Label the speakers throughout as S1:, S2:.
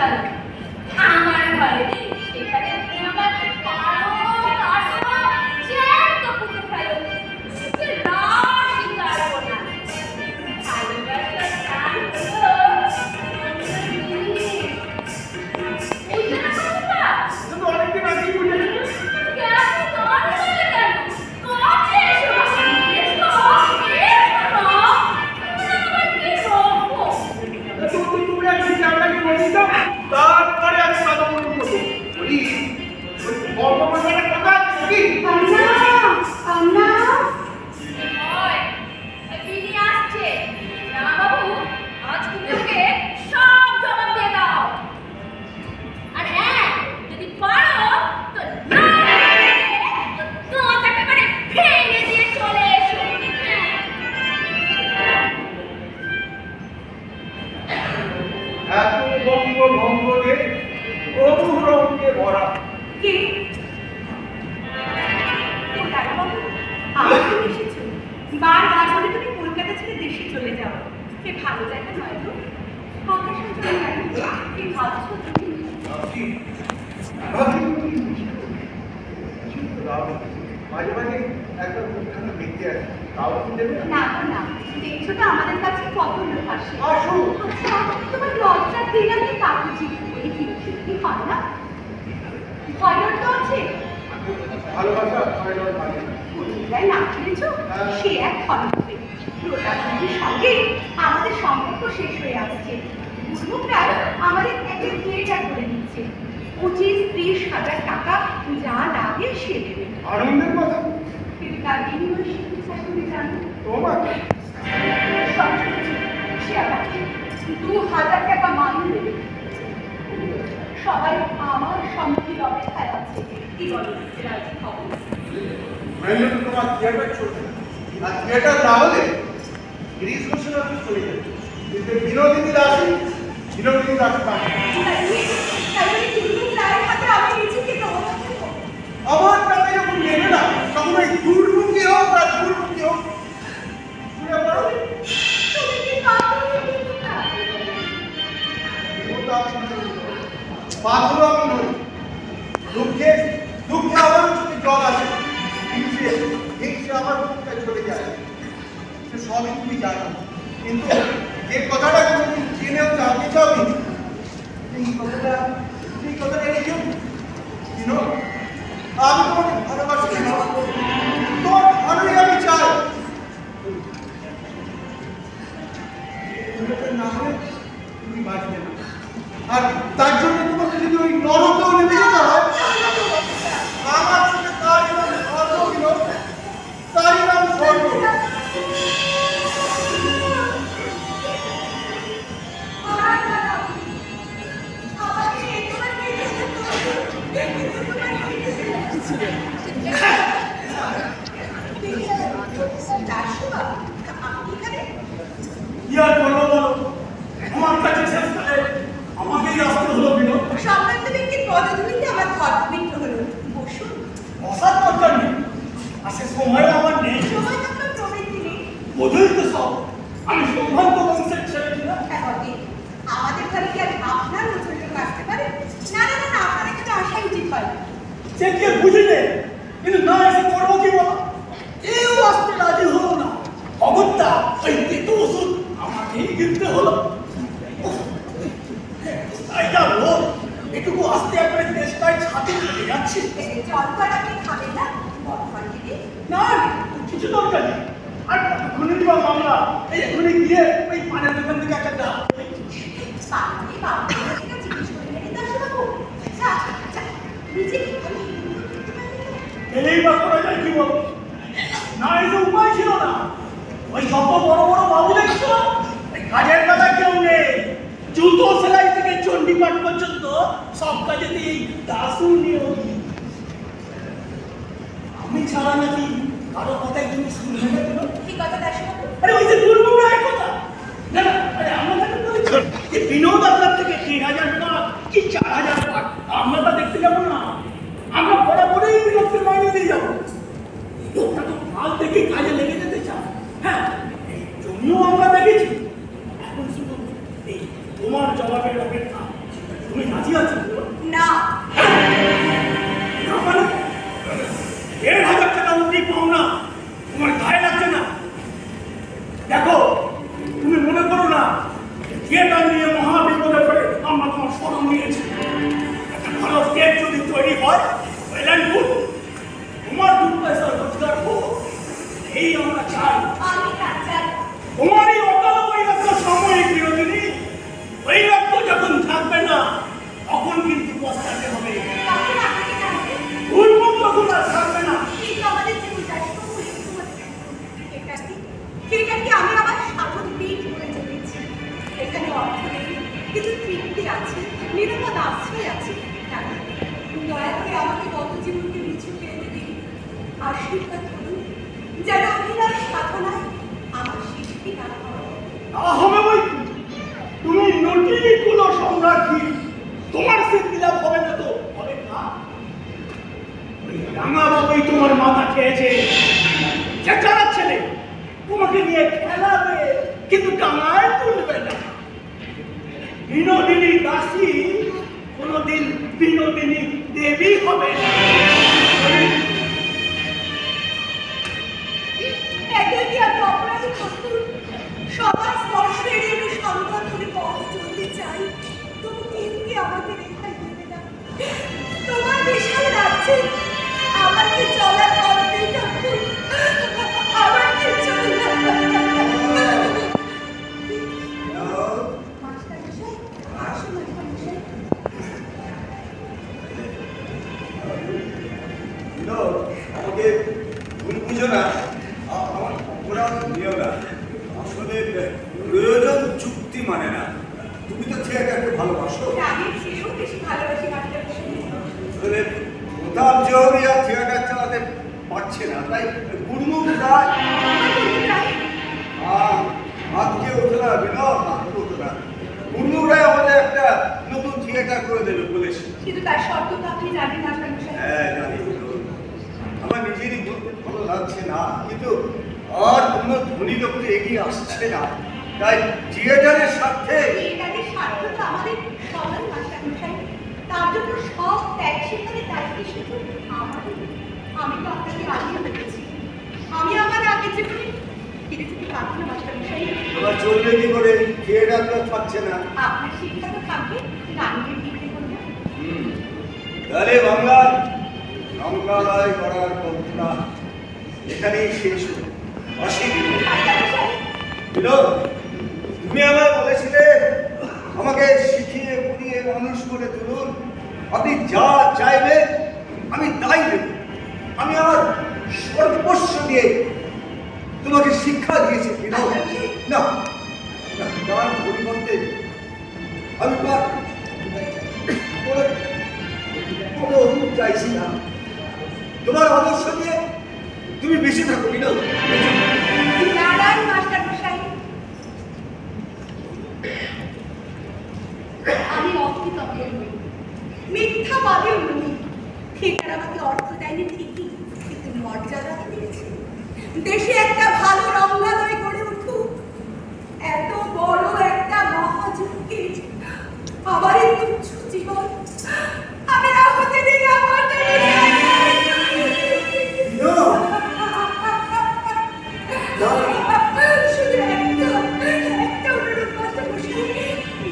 S1: চলো আমার ঘরে, সেখানে তুমি আমার পারো কাটো জ্যান্ত পুঁতে ফেলো, রাশি কাটবো না। ভালোবাসার টান হলো বুঝলে না কথাটা?
S2: তুমি অনেকদিন আগেই বুঝে গেছো।
S1: কেন তোমার বলে কেন? কাছে এসো, এসো,
S2: তুমি একদিন আপনাকে বলি দাও, তারপরে আমি কথা বলবো। বলি গল্প বলবে কথা আছে কি? এত বঙ্গ ভঙ্গদের অনুরঙ্গে ভরা।
S3: কি বারবার বলে তুমি কলকাতা ছেড়ে দেশে চলে যাও, সে ভালো জায়গা নয় তো? কি ভাবছো তুমি?
S2: মাঝে মাঝে একটা মুখখানা দেখতে আসে, তাও তুমি দেবে না?
S3: না না, দেখছো তো আমাদের কাছে কত লোক আসে।
S2: আসো।
S3: আচ্ছা, তোমার লজ্জা দিলে আমি কাকু জিজ্ঞেস করি কি হয় না? ভয়ডর তো আছে।
S2: ভালোবাসা ভয়ডর মানে
S3: পত্রিকায় নাম শুনেছো? সে এক ফলবে প্রতাপের সঙ্গে আমাদের সম্পর্ক শেষ হয়ে আসছে। গুরুমুখরা আমাদের একটা থিয়েটার করে দিচ্ছে, 25-30 হাজার টাকা যা লাগে সে দেবে।
S2: আনন্দের কথা।
S3: কিন্তু তার বিনিময়ে সে কি চায় তুমি জানো?
S2: তোমার
S3: সে আমাকে 2000 টাকা মাইনে দেবে। সবাই আমার সম্মতির অপেক্ষায় আছে। কি বলো, রাজি হবো?
S2: নইলে তো তোমার থিয়েটার চলবে না। আর থিয়েটার না হলে গিরিশ ঘোষণা চলে যাবে। কিন্তু বিনোদিনী দাসী পায়। আমার টাকা যখন নেবে না, তখন ওই দুর্মুখী হোক আর দুর্মুখী হোক শুনে পারো। পাথর আমি নই। দুঃখে আমার চোখে জল আসে, হিংসে আমার মুখটা চলে যায়। সে সবই তুমি জানো, কিন্তু যে কথাটা কোনোদিন জেনেও জানতে চাওনি, এই কথাটা রেখেও চিনো। আমি তোমাকে ভালোবাসি না, তোমার ভালোই আমি চাই। না হলে তুমি বাঁচবে না, আর তার জন্য তোমাকে যদি ওই নরকেও নেমে যেতে হয়, আমার সাথে তারই নাম স্বর্গ, বিনোদ, তারই নাম স্বর্গ।
S4: কি আর করবো বলো, আমার কাছে শেষকালে আমাকেই আসতে হলো বিনোদ।
S3: সম্রান্ত ব্যক্তির পদধূলিতে আমার ধর্মমিত্র হলো। বসুন।
S4: বসার দরকার নেই, আর সে সময় আমার নেই।
S3: সময় আপনার প্রবৃত্তি নেই।
S4: বোধই তো সব, আমি সম্ভ্রান্ত বংশের ছেলে কিনা।
S3: আমাদের ঘরে কি আর আপনার নতুন লোক আসতে পারে? না না না, আপনার এখানে আসাই উচিত হয়।
S4: সে কি বুঝিলে, কিন্তু না এসে করবো কি বলো? কেউ আসতে রাজি হলো না। অগত্যা ওই তেতো ওষুধ আমাকেই কিনতে হলো। তাই যা রোগ, এটুকু আসতে একবারে চেষ্টায় ছাতি চলে যাচ্ছে।
S3: জল কর আপনি খাবেন না? বর্তমান দিদি
S4: না কিছু দরকার নেই। আর কতক্ষণই বা মামলা, এই এখনই গিয়ে ওই পানের দোকান থেকে একটা ডাব
S3: বাঙালি বাঙালি জিজ্ঞেস করলেন কিন্তু আসবাবু নিজে
S4: এলেই বা করা যায় কি বলো? না এসে উপায় ছিল না। ওই যত বড় বড় বাবু দেখছো, ওই কাজের কথা কেউ নেই। জুতো সেলাই থেকে চণ্ডীপাঠ পর্যন্ত সব কাজেতে এই দাসু নিয়োগ। আমি ছাড়া নাকি কারো কথাই তুমি শুনবে না কেন?
S3: কি কথা আসবাবু?
S4: আরে ওই যে দুর্মুখ রায়ের কথা। না না, আরে আমরা তাকে বলেছি যে বিনোদ আপনার থেকে 3000 টাকা কি 4000 টাকা আমরা তা দেখতে যাবো না। আমরা বরাবরই বিনোদকে মাইনে দিয়ে যাবো। লোকটা তো কাল থেকে কাজে লেগে যেতে চায়। হ্যাঁ, এই জমিও আমরা দেখেছি। এখন শুধু এই তোমার জবাবের অপেক্ষা। তুমি রাজি আছো?
S3: না,
S4: না মানে ১,৫০০ টাকা অবধি পাও না, তোমার গায়ে লাগছে না? দেখো, তুমি মনে করো না থিয়েটার নিয়ে মহাবিপদে পড়ে আমরা তোমার স্মরণ নিয়েছি। একটা ভালো স্টেজ যদি তৈরি হয়, তোমার ২ পয়সা রোজগার হোক, এই আমরা চাই।
S3: আমি তা চাই।
S4: তোমার এই অকাল বৈরাগ্য সাময়িক বিরোধিনী, বৈরাগ্য যখন থাকবে না তখন কিন্তু পস্তাতে হবে।
S3: তখন আপনাকে জানবে
S4: উন্মুক্ত তখন আর থাকবে না।
S3: কিন্তু আমাদের জীবন চাষ এটা কি আমি আমার সাধন পিঠ করে চলেছি। এখানে অর্থ নেই, কিন্তু তৃপ্তি আছে, নিরাপদ আশ্রয় আছে। দয়া করে আমাকে গত জীবনকে মিছু ফেলে দিন, আশীর্বাদ করুন যেন অভিলাষ সাধনায় আমার সৃষ্টি না হয়।
S4: হবে বই, তুমি নটিনি কুল সম্রাজ্ঞী, তোমার সিদ্ধি লাভ হবে না তো হবে না। রাঙা বাবুই তোমার মাথা খেয়েছে। চেঁচারা ছেলে তোমাকে নিয়ে খেলাবে, কিন্তু ডাঙায় তুলবে না। বিনোদিনী দাসী কোনোদিন বিনোদিনী দেবী হবে না।
S3: এদেরকে আমি অপরাধী করতুন, সবার স্পর্শ এড়িয়ে আমি সন্তান করে পথ চলতে চাই, তবু কেউকে আমাকে রেখাই দেবে না। তোমার বিশাল রাজ্যে আমাকে চলার পথেই থাকুন, আমাকে চলার মাস্টারমশাই, আসুন মাস্টারমশাই।
S5: আমাকে ভুল বুঝো না, আমার অপরাধ নিও না। আসলে প্রয়োজন চুক্তি মানে না। তুমি তো থিয়েটারকে ভালোবাসো।
S3: আমি সেও বেশি ভালোবাসি মাস্টারমশাই।
S5: আসলে প্রতাপ জহরিয়া থিয়েটার চালাতে পারছে না, তাই গুরুমুখ রায় আজকে ওঠে না, বিনোদ আজকে ওঠে না। গুরুমুখ রায় আমাদের একটা নতুন থিয়েটার করে দেবে বলেছে।
S3: কিন্তু তার শর্ত তো আপনি জানেন মাস্টারমশাই।
S5: হ্যাঁ জানি, আমার নিজেরই ভালো লাগছে না, কিন্তু আর কোনো ধনী লোক এগিয়ে আসছে না। তাই থিয়েটারের স্বার্থে
S3: থিয়েটারের স্বার্থ তো আমাদের সবাই মাস্টারমশাই, তার জন্য সব ত্যাগ স্বীকারের দায়িত্ব শুধু আমাদের। আমি তো আপনাকে আগেই বলেছি, আমি আমার আগের জীবনে ফিরে যেতে পারবো না মাস্টারমশাই।
S5: তোমার চলবে কি করে? থিয়েটার তো থাকছে না।
S3: আপনার শিক্ষা তো থাকবে, গানের দিকে বলবো।
S5: তাহলে বাংলার সংগ্রহালয় করার কল্পনা এখানেই শেষ হল। বিনোদ, তুমি আমায় বলেছিলে আমাকে শিখিয়ে পড়িয়ে মানুষ করে তুলুন, আপনি যা চাইবে আমি তাই দেব। আমি আমার সর্বস্ব দিয়ে তোমাকে শিক্ষা দিয়েছি বিনোদ। না, তার পরিবর্তে আমি কোনো চাইছি না। তোমার আদর্শ দিয়ে তুমি বেশি থাকো বিনোদ।
S3: নারায়ণ মাস্টারমশাই, আমি অকৃতজ্ঞ নই, মিথ্যাবাদীও নই। থিয়েটার আমাকে অর্থ দেয়নি ঠিকই, কিন্তু মর্যাদা দিয়েছে। দেশে একটা ভালো রঙ্গালয় গড়ে উঠুক, এত বড় একটা মহাযজ্ঞে আমার এই তুচ্ছ জীবন আমি না হতে দিই না। শুধু একটা অনুরোধ মাস্টারমশাই,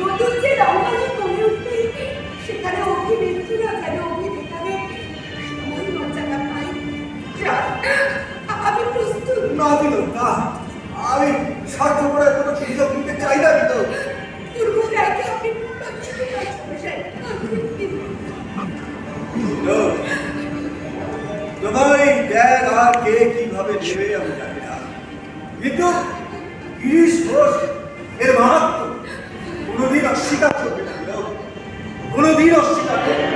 S3: নতুন যে রঙ্গালয় গড়ে উঠবে সেখানে অভিনেত্রীরা যেন অভিনেতাদের সমান মর্যাদা পায়। আমি প্রস্তুত।
S5: না বিনোদ, না, আমি স্বার্থপরের কোনো সুযোগ নিতে চাই না বিনোদ।
S3: পূর্ব রায়কে আপনি মাস্টারমশাই,
S5: তোমার এই ত্যাগ আর কে কিভাবে নেবে আমি জানি না, কিন্তু ৩০ ঘোষ এর মাহাত্ম কোনোদিন অস্বীকার করবে না বিনোদ, কোনোদিন অস্বীকার করবে